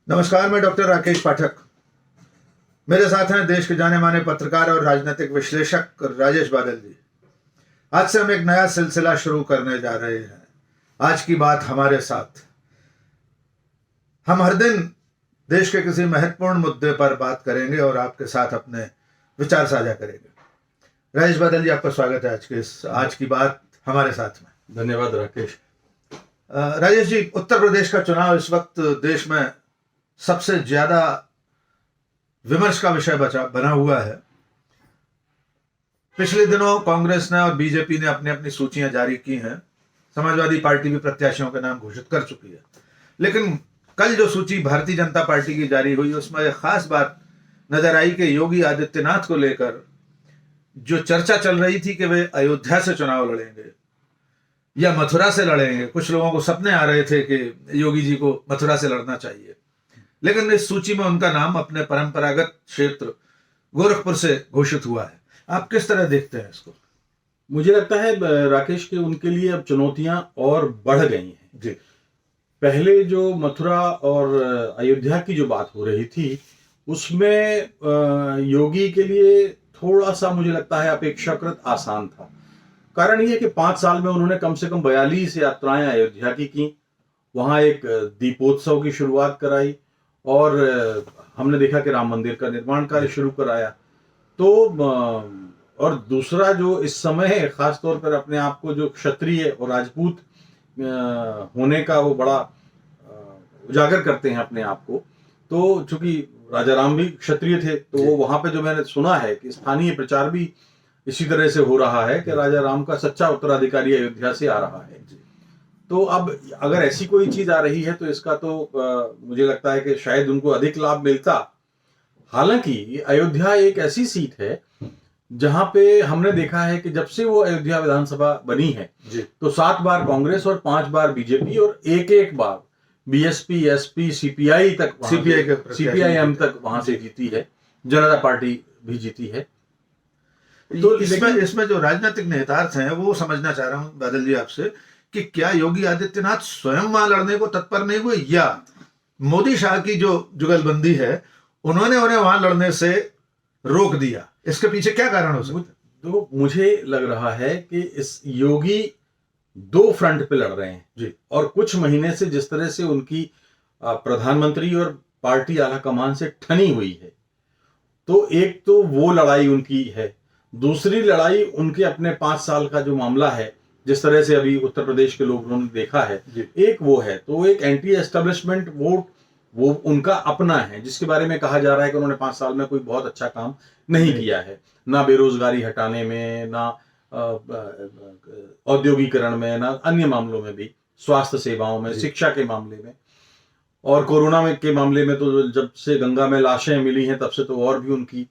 नमस्कार, मैं डॉक्टर राकेश पाठक। मेरे साथ हैं देश के जाने माने पत्रकार और राजनीतिक विश्लेषक राजेश बादल जी। आज से हम एक नया सिलसिला शुरू करने जा रहे हैं। आज की बात हमारे साथ। हम हर दिन देश के किसी महत्वपूर्ण मुद्दे पर बात करेंगे और आपके साथ अपने विचार साझा करेंगे। राजेश बादल जी, आपका स्वागत है आज की बात हमारे साथ में। धन्यवाद राकेश। राजेश जी, उत्तर प्रदेश का चुनाव इस वक्त देश में सबसे ज्यादा विमर्श का विषय बना हुआ है। पिछले दिनों कांग्रेस ने और बीजेपी ने अपनी अपनी सूचियां जारी की हैं। समाजवादी पार्टी भी प्रत्याशियों के नाम घोषित कर चुकी है। लेकिन कल जो सूची भारतीय जनता पार्टी की जारी हुई, उसमें एक खास बात नजर आई कि योगी आदित्यनाथ को लेकर जो चर्चा चल रही थी कि वे अयोध्या से चुनाव लड़ेंगे या मथुरा से लड़ेंगे। कुछ लोगों को सपने आ रहे थे कि योगी जी को मथुरा से लड़ना चाहिए, लेकिन इस सूची में उनका नाम अपने परंपरागत क्षेत्र गोरखपुर से घोषित हुआ है। आप किस तरह देखते हैं इसको? मुझे लगता है राकेश कि उनके लिए अब चुनौतियां और बढ़ गई हैं। जी। पहले जो मथुरा और अयोध्या की जो बात हो रही थी, उसमें योगी के लिए थोड़ा सा मुझे लगता है अपेक्षाकृत आसान था। कारण यह कि 5 साल में उन्होंने कम से कम 42 यात्राएं अयोध्या की। वहां एक दीपोत्सव की शुरुआत कराई और हमने देखा कि राम मंदिर का निर्माण कार्य शुरू कराया। तो और दूसरा, जो इस समय खास तौर पर अपने आप को जो क्षत्रिय और राजपूत होने का वो बड़ा उजागर करते हैं अपने आप को, तो चूंकि राजा राम भी क्षत्रिय थे, तो वो वहां पे जो मैंने सुना है कि स्थानीय प्रचार भी इसी तरह से हो रहा है कि राजा राम का सच्चा उत्तराधिकारी अयोध्या से आ रहा है। तो अब अगर ऐसी कोई चीज आ रही है तो इसका तो मुझे लगता है कि शायद उनको अधिक लाभ मिलता। हालांकि अयोध्या एक ऐसी सीट है जहां पे हमने देखा है कि जब से वो अयोध्या विधानसभा बनी है तो 7 बार कांग्रेस और 5 बार बीजेपी और एक बार बीएसपी, एसपी, सीपीआई सीपीआईएम तक वहां से जीती है। जनता पार्टी भी जीती है। तो इसमें जो राजनीतिक नेतार्थ हैं, वो समझना चाह रहा हूं बादल जी आपसे कि क्या योगी आदित्यनाथ स्वयं वहां लड़ने को तत्पर नहीं हुए, या मोदी शाह की जो जुगलबंदी है उन्होंने उन्हें वहां लड़ने से रोक दिया? इसके पीछे क्या कारण हो सकता है? तो मुझे लग रहा है कि इस योगी 2 फ्रंट पे लड़ रहे हैं जी। और कुछ महीने से जिस तरह से उनकी प्रधानमंत्री और पार्टी आला कमान से ठनी हुई है, तो एक तो वो लड़ाई उनकी है। दूसरी लड़ाई उनके अपने 5 साल का जो मामला है, जिस तरह से अभी उत्तर प्रदेश के लोगों ने देखा है, एक वो है। तो एक एंटी एस्टेब्लिशमेंट वोट वो उनका अपना है, जिसके बारे में कहा जा रहा है कि उन्होंने 5 साल में कोई बहुत अच्छा काम नहीं किया है, ना बेरोजगारी हटाने में, ना औद्योगिकरण में, ना अन्य मामलों में भी, स्वास्थ्य सेवाओं में, शिक्षा के मामले में, और कोरोना में के मामले में तो जब से गंगा में लाशें मिली हैं तब से तो और भी उनकी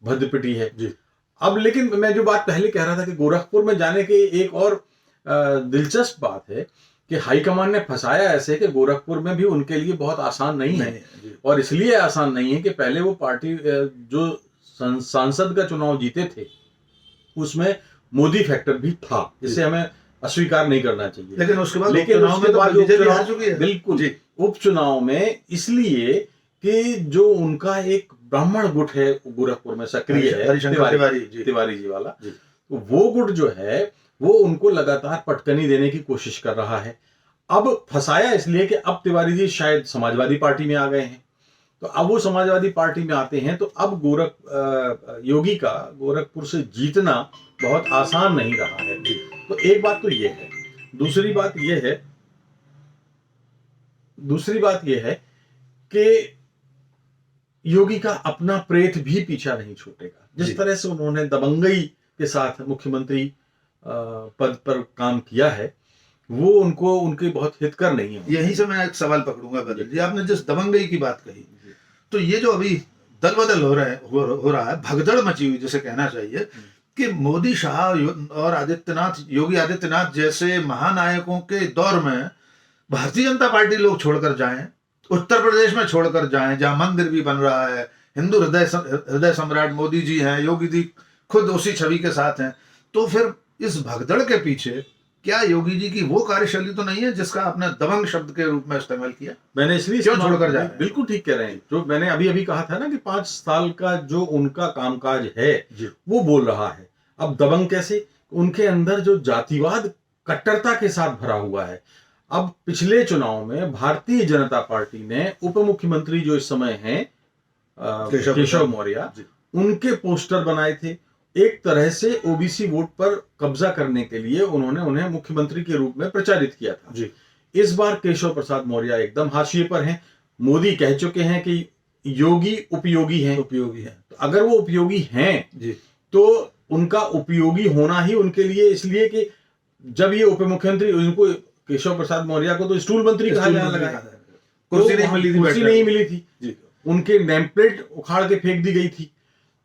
भद्द पिटी है जी। अब लेकिन मैं जो बात पहले कह रहा था कि गोरखपुर में जाने की एक और दिलचस्प बात है कि हाईकमान ने फंसाया ऐसे कि गोरखपुर में भी उनके लिए बहुत आसान नहीं है। और इसलिए आसान नहीं है कि पहले वो पार्टी जो सांसद का चुनाव जीते थे उसमें मोदी फैक्टर भी था, जिसे हमें अस्वीकार नहीं करना चाहिए। लेकिन उसके बाद बिल्कुल उपचुनाव में, इसलिए कि जो उनका एक ब्राह्मण गुट है गोरखपुर में सक्रिय है, तिवारी जी वाला, तो वो गुट जो है वो उनको लगातार पटकनी देने की कोशिश कर रहा है। अब फंसाया इसलिए कि अब तिवारी जी शायद समाजवादी पार्टी में आ गए हैं, तो अब वो समाजवादी पार्टी में आते हैं, तो अब योगी का गोरखपुर से जीतना बहुत आसान नहीं रहा है। तो एक बात तो ये है। दूसरी बात ये है कि योगी का अपना प्रेत भी पीछा नहीं छूटेगा। जिस तरह से उन्होंने दबंगई के साथ मुख्यमंत्री पद पर काम किया है, वो उनके बहुत हितकर नहीं है। यहीं से मैं एक सवाल पकड़ूंगा बदल जी। आपने जिस दबंगई की बात कही, तो ये जो अभी दल बदल हो रहा है, भगदड़ मची हुई जिसे कहना चाहिए, कि मोदी शाह और योगी आदित्यनाथ जैसे महानायकों के दौर में भारतीय जनता पार्टी लोग छोड़कर जाएं, उत्तर प्रदेश में छोड़कर जाएं जहां मंदिर भी बन रहा है, हिंदू हृदय सम्राट मोदी जी हैं, योगी जी खुद उसी छवि के साथ हैं, तो फिर इस भगदड़ के पीछे क्या योगी जी की वो कार्यशैली तो नहीं है जिसका आपने दबंग शब्द के रूप में इस्तेमाल किया? मैंने इसलिए क्यों इस्तेमाल छोड़कर जा रहे हैं? बिल्कुल ठीक कह रहे हैं। जो मैंने अभी अभी कहा था ना कि 5 साल का जो उनका कामकाज है जी। वो बोल रहा है। अब दबंग कैसे? उनके अंदर जो जातिवाद कट्टरता के साथ भरा हुआ है। अब पिछले चुनाव में भारतीय जनता पार्टी ने उप मुख्यमंत्री जो इस समय हैं केशव मौर्य, जी। उनके पोस्टर बनाए थे। एक तरह से ओबीसी वोट पर कब्जा करने के लिए उन्होंने उन्हें मुख्यमंत्री के रूप में प्रचारित किया था। जी। इस बार केशव प्रसाद मौर्य एकदम हाशिए पर हैं। मोदी कह चुके हैं कि योगी उपयोगी हैं। उपयोगी है। तो अगर वो उपयोगी हैं जी। तो उनका उपयोगी होना ही उनके लिए इसलिए कि जब ये उप मुख्यमंत्री, उनको केशव प्रसाद मौर्य को तो स्टूल मंत्री कहा जाने लगा है। कुर्सी नहीं मिली थी, कुर्सी नहीं मिली थी जी। उनके नेम प्लेट उखाड़ के फेंक दी गई थी।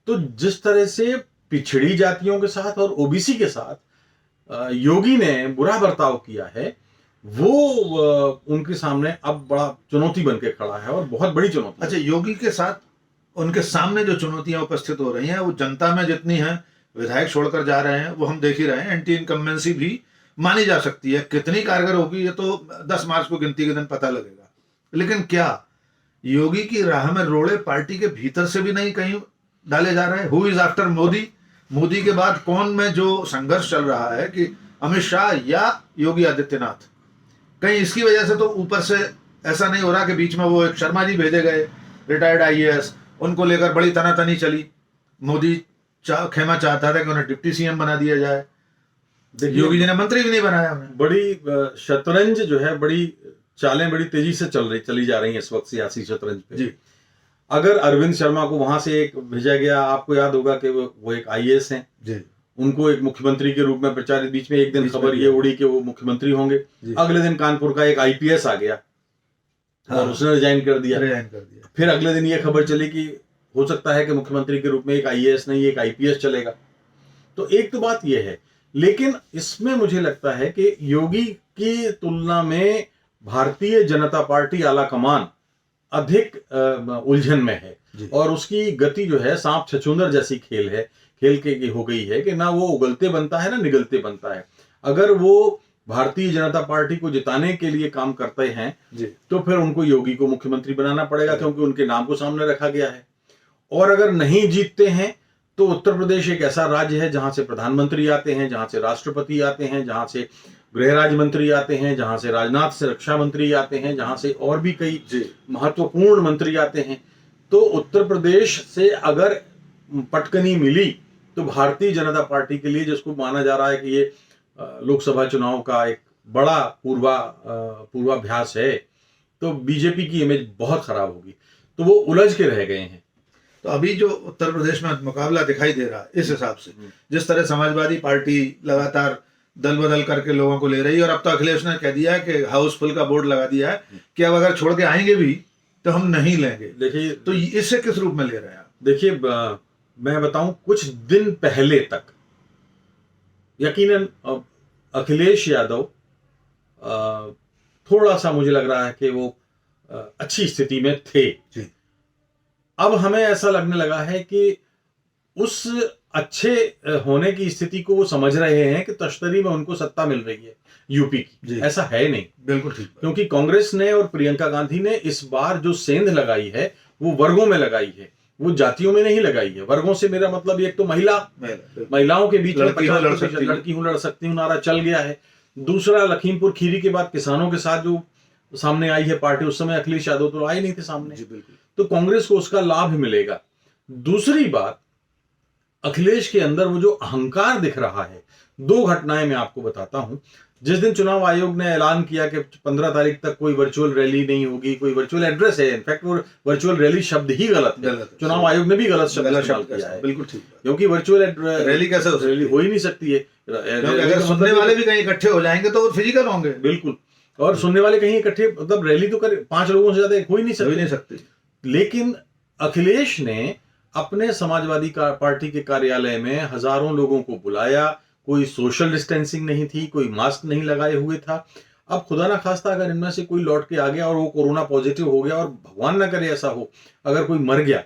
तो जिस तरह से पिछड़ी जातियों के साथ और ओबीसी के साथ योगी ने बुरा बर्ताव किया है, वो उनके सामने अब बड़ा चुनौती बन के खड़ा है और बहुत बड़ी चुनौती। अच्छा, योगी के साथ उनके सामने जो चुनौतियां उपस्थित हो रही हैं वो जनता में जितनी हैं, विधायक छोड़कर जा रहे हैं वो हम देख ही रहे हैं। एंटी इनकम्बेंसी भी मानी जा सकती है, कितनी कारगर होगी ये तो 10 मार्च को गिनती के दिन पता लगेगा। लेकिन क्या योगी की राह में रोड़े पार्टी के भीतर से भी नहीं कहीं डाले जा रहे हैं? Who is after Modi? Modi के बाद कौन में जो संघर्ष चल रहा है कि अमित शाह या योगी आदित्यनाथ, कहीं इसकी वजह से तो ऊपर से ऐसा नहीं हो रहा कि बीच में वो एक शर्मा जी भेजे गए, रिटायर्ड आईएएस, उनको लेकर बड़ी तनातनी चली। मोदी खेमा चाहता था कि उन्हें डिप्टी सीएम बना दिया जाए, योगी जी ने मंत्री भी नहीं बनाया उन्हें। बड़ी शतरंज जो है, बड़ी चालें बड़ी तेजी से चली जा रही है इस वक्त सियासी शतरंज पे। जी। अगर अरविंद शर्मा को वहां से एक भेजा गया, आपको याद होगा कि वो एक आईएएस हैं, जी। उनको एक मुख्यमंत्री के रूप में प्रचारित, बीच में एक दिन खबर ये उड़ी कि वो मुख्यमंत्री होंगे। अगले दिन कानपुर का एक आईपीएस आ गया और उसने रिजाइन कर दिया। फिर अगले दिन ये खबर चली कि हो सकता है कि मुख्यमंत्री के रूप में एक आईएएस नहीं एक आईपीएस चलेगा। तो एक तो बात यह है, लेकिन इसमें मुझे लगता है कि योगी की तुलना में भारतीय जनता पार्टी आला कमान अधिक उलझन में है और उसकी गति जो है सांप छछूंदर जैसी खेल के हो गई है कि ना वो उगलते बनता है ना निगलते बनता है। अगर वो भारतीय जनता पार्टी को जिताने के लिए काम करते हैं तो फिर उनको योगी को मुख्यमंत्री बनाना पड़ेगा, क्योंकि उनके नाम को सामने रखा गया है। और अगर नहीं जीतते हैं तो उत्तर प्रदेश एक ऐसा राज्य है जहां से प्रधानमंत्री आते हैं, जहां से राष्ट्रपति आते हैं, जहां से गृह राज्य मंत्री आते हैं, जहां से राजनाथ से रक्षा मंत्री आते हैं, जहां से और भी कई महत्वपूर्ण मंत्री आते हैं। तो उत्तर प्रदेश से अगर पटकनी मिली तो भारतीय जनता पार्टी के लिए, जिसको माना जा रहा है कि ये लोकसभा चुनाव का एक बड़ा पूर्वाभ्यास है, तो बीजेपी की इमेज बहुत खराब होगी। तो वो उलझ के रह गए हैं। तो अभी जो उत्तर प्रदेश में मुकाबला दिखाई दे रहा है, इस हिसाब से जिस तरह समाजवादी पार्टी लगातार दल बदल करके लोगों को ले रही है, और अब तो अखिलेश ने कह दिया है कि हाउसफुल का बोर्ड लगा दिया है कि अब अगर छोड़ के आएंगे भी तो हम नहीं लेंगे। देखिए, तो इससे किस रूप में ले रहे हैं आप? देखिए, मैं बताऊं, कुछ दिन पहले तक यकीनन अखिलेश यादव थोड़ा सा मुझे लग रहा है कि वो अच्छी स्थिति में थे। अब हमें ऐसा लगने लगा है कि उस अच्छे होने की स्थिति को वो समझ रहे हैं कि तश्तरी में उनको सत्ता मिल रही है यूपी की। ऐसा है नहीं। बिल्कुल ठीक। क्योंकि कांग्रेस ने और प्रियंका गांधी ने इस बार जो सेंध लगाई है वो वर्गों में लगाई है, वो जातियों में नहीं लगाई है। वर्गों से मेरा मतलब एक तो महिलाओं के बीच में लड़की हूं लड़ सकती हूं नारा चल गया है। दूसरा, लखीमपुर खीरी के बाद किसानों के साथ जो सामने आई है पार्टी, उस समय अखिलेश यादव तो आए नहीं थे सामने, तो कांग्रेस को उसका लाभ मिलेगा। दूसरी बात, अखिलेश के अंदर वो जो अहंकार दिख रहा है, 2 घटनाएं मैं आपको बताता हूं। जिस दिन चुनाव आयोग ने ऐलान किया कि 15 तारीख तक कोई वर्चुअल रैली नहीं होगी, कोई वर्चुअल एड्रेस है, इनफैक्ट वो वर्चुअल रैली शब्द ही गलत है। चुनाव आयोग ने भी गलत शब्द इस्तेमाल किया है। बिल्कुल ठीक, क्योंकि वर्चुअल रैली कैसे हो ही नहीं सकती है। अगर सुनने वाले भी कहीं इकट्ठे हो जाएंगे तो फिजिकल होंगे। बिल्कुल। और सुनने वाले कहीं इकट्ठे, मतलब रैली तो कर 5 लोगों से ज्यादा हो ही नहीं सकती। लेकिन अखिलेश ने अपने समाजवादी पार्टी के कार्यालय में हजारों लोगं को बुलाया, कोई सोशल डिस्टेंसिंग नहीं थी, कोई मास्क नहीं लगाए हुए था। अब खुदा ना खास्ता अगर इनमें से कोई लौट के आ गया और वो कोरोना पॉजिटिव हो गया, और भगवान ना करे ऐसा हो, अगर कोई मर गया,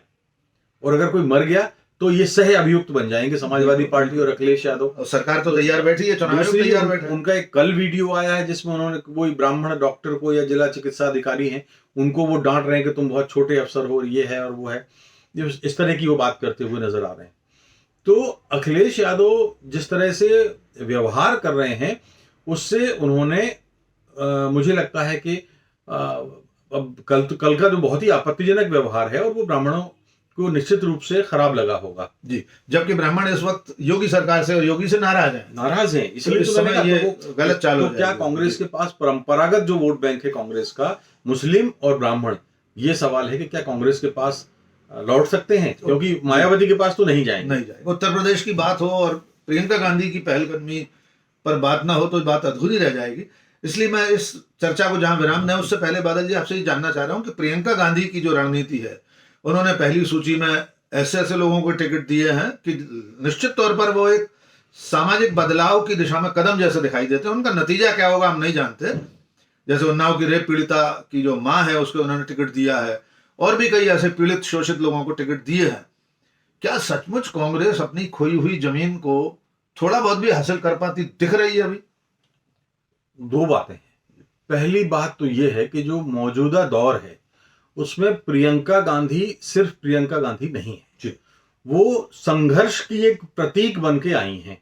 और अगर कोई मर गया तो ये सह अभियुक्त बन जाएंगे समाजवादी पार्टी और अखिलेश यादव। और सरकार तो तैयार बैठी है, चुनाव आयोग दूसरी तैयार बैठा है। उनका एक कल वीडियो आया है जिसमें उन्होंने कोई ब्राह्मण डॉक्टर को या जिला चिकित्सा अधिकारी हैं उनको वो डांट रहे हैं कि तुम बहुत छोटे अफसर हो, ये है और वो है, इस तरह की वो बात करते हुए नजर आ रहे हैं। तो अखिलेश यादव जिस तरह से व्यवहार कर रहे हैं उससे उन्होंने मुझे लगता है कि अब कल का जो बहुत ही आपत्तिजनक व्यवहार है और वो ब्राह्मणों को निश्चित रूप से खराब लगा होगा जी, जबकि ब्राह्मण इस वक्त योगी सरकार से और योगी से नाराज हैं, इसलिए इस तो मैंने समय कहा ये गलत चाल हो तो क्या जाएगी। कांग्रेस के पास परंपरागत जो वोट बैंक है कांग्रेस का मुस्लिम और ब्राह्मण, ये सवाल है कि क्या कांग्रेस के पास लौट सकते हैं, क्योंकि मायावती के पास तो नहीं जाएंगे। उत्तर प्रदेश की बात हो और प्रियंका गांधी की पहलकदमी पर बात ना हो तो बात अधूरी रह जाएगी। इसलिए मैं इस चर्चा को जहां विराम दें उससे पहले बादल जी आपसे ये जानना चाह रहा हूं कि प्रियंका गांधी की जो रणनीति है, उन्होंने पहली सूची में ऐसे ऐसे लोगों को टिकट दिए हैं कि निश्चित तौर पर वो एक सामाजिक बदलाव की दिशा में कदम जैसे दिखाई देते हैं। उनका नतीजा क्या होगा हम नहीं जानते। जैसे उन्नाव की रेप पीड़िता की जो माँ है उसको उन्होंने टिकट दिया है, और भी कई ऐसे पीड़ित शोषित लोगों को टिकट दिए हैं। क्या सचमुच कांग्रेस अपनी खोई हुई जमीन को थोड़ा बहुत भी हासिल कर पाती दिख रही है? अभी दो बातें हैं। पहली बात तो यह है कि जो मौजूदा दौर है उसमें प्रियंका गांधी सिर्फ प्रियंका गांधी नहीं है, वो संघर्ष की एक प्रतीक बन के आई हैं।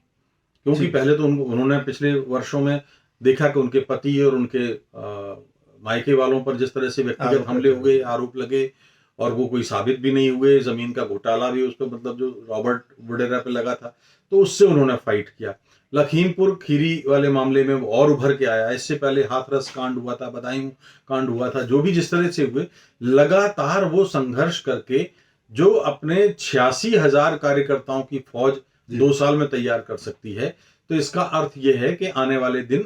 क्योंकि पहले तो उन्होंने पिछले वर्षों में देखा कि उनके पति और उनके मायके वालों पर जिस तरह से व्यक्तिगत हमले हुए, आरोप लगे और वो कोई साबित भी नहीं हुए, जमीन का घोटाला भी उस पर मतलब जो रॉबर्ट वडेरा पे लगा था, तो उससे उन्होंने फाइट किया। लखीमपुर खीरी वाले मामले में वो और उभर के आया। इससे पहले हाथरस कांड हुआ था, बदायूं कांड हुआ था, जो भी जिस तरह से हुए लगातार वो संघर्ष करके जो अपने 86,000 कार्यकर्ताओं की फौज 2 साल में तैयार कर सकती है, तो इसका अर्थ यह है कि आने वाले दिन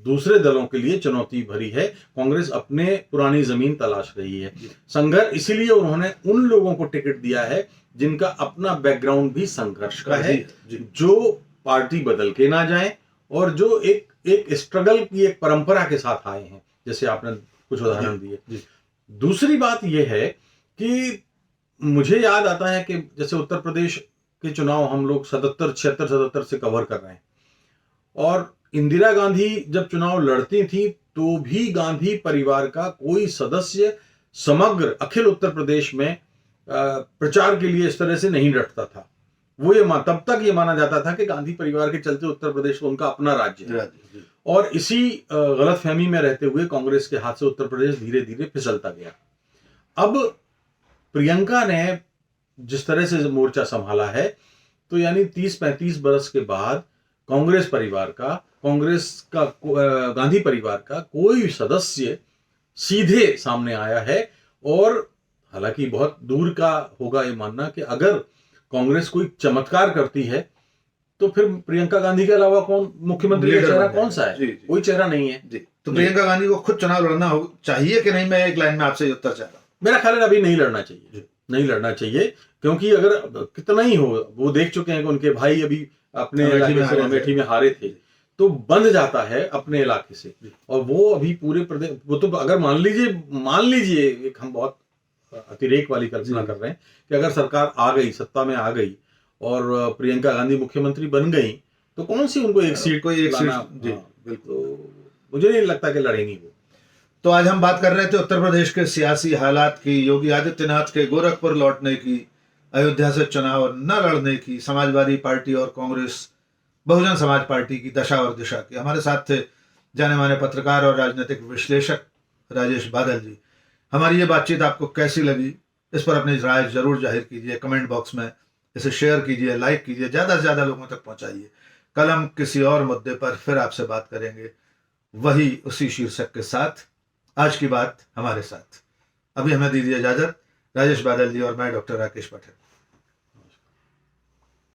दूसरे दलों के लिए चुनौती भरी है। कांग्रेस अपने पुरानी जमीन तलाश रही है। संघर्ष इसीलिए उन्होंने उन लोगों को टिकट दिया है जिनका अपना बैकग्राउंड भी संघर्ष का है, जो पार्टी बदल के ना जाए और जो एक स्ट्रगल की एक परंपरा के साथ आए हैं, जैसे आपने कुछ उदाहरण दिए। दूसरी बात यह है कि मुझे याद आता है कि जैसे उत्तर प्रदेश के चुनाव हम लोग 77 से कवर कर रहे हैं, और इंदिरा गांधी जब चुनाव लड़ती थी तो भी गांधी परिवार का कोई सदस्य समग्र अखिल उत्तर प्रदेश में प्रचार के लिए इस तरह से नहीं डटता था। वो तब तक ये माना जाता था कि गांधी परिवार के चलते उत्तर प्रदेश उनका अपना राज्य है, और इसी गलतफहमी में रहते हुए कांग्रेस के हाथ से उत्तर प्रदेश धीरे धीरे फिसलता गया। अब प्रियंका ने जिस तरह से मोर्चा संभाला है, तो यानी 30-35 बरस के बाद कांग्रेस का गांधी परिवार का कोई सदस्य सीधे सामने आया है। और हालांकि बहुत दूर का होगा ये मानना कि अगर कांग्रेस कोई चमत्कार करती है तो फिर प्रियंका गांधी के अलावा कौन मुख्यमंत्री का चेहरा कौन सा है? कोई चेहरा नहीं है जी। तो प्रियंका गांधी को खुद चुनाव लड़ना चाहिए कि नहीं? मैं एक लाइन में आपसे उत्तर चाह रहा हूं। मेरा ख्याल है अभी नहीं लड़ना चाहिए, क्योंकि अगर कितना ही हो, वो देख चुके हैं कि उनके भाई अभी अपने इलाके से अमेठी में हारे थे, तो बंद जाता है अपने इलाके से, और वो अभी पूरे प्रदेश, वो तो अगर मान लीजिए एक हम बहुत अतिरेक वाली कल्पना कर रहे हैं कि अगर सरकार आ गई, सत्ता में आ गई और प्रियंका गांधी मुख्यमंत्री बन गई, तो कौन सी उनको एक सीट जी बिल्कुल, मुझे नहीं लगता कि लड़ेंगी वो। तो आज हम बात कर रहे थे उत्तर प्रदेश के सियासी हालात की, योगी आदित्यनाथ के गोरखपुर लौटने की, अयोध्या से चुनाव न लड़ने की, समाजवादी पार्टी और कांग्रेस बहुजन समाज पार्टी की दशा और दिशा की। हमारे साथ थे जाने माने पत्रकार और राजनीतिक विश्लेषक राजेश बादल जी। हमारी ये बातचीत आपको कैसी लगी, इस पर अपनी राय जरूर जाहिर कीजिए कमेंट बॉक्स में, इसे शेयर कीजिए, लाइक कीजिए, ज़्यादा से ज़्यादा लोगों तक पहुंचाइए। कल हम किसी और मुद्दे पर फिर आपसे बात करेंगे, वही उसी शीर्षक के साथ, आज की बात हमारे साथ। अभी हमें दीजिए इजाजत। राजेश बादल जी और मैं डॉक्टर राकेश पाठक।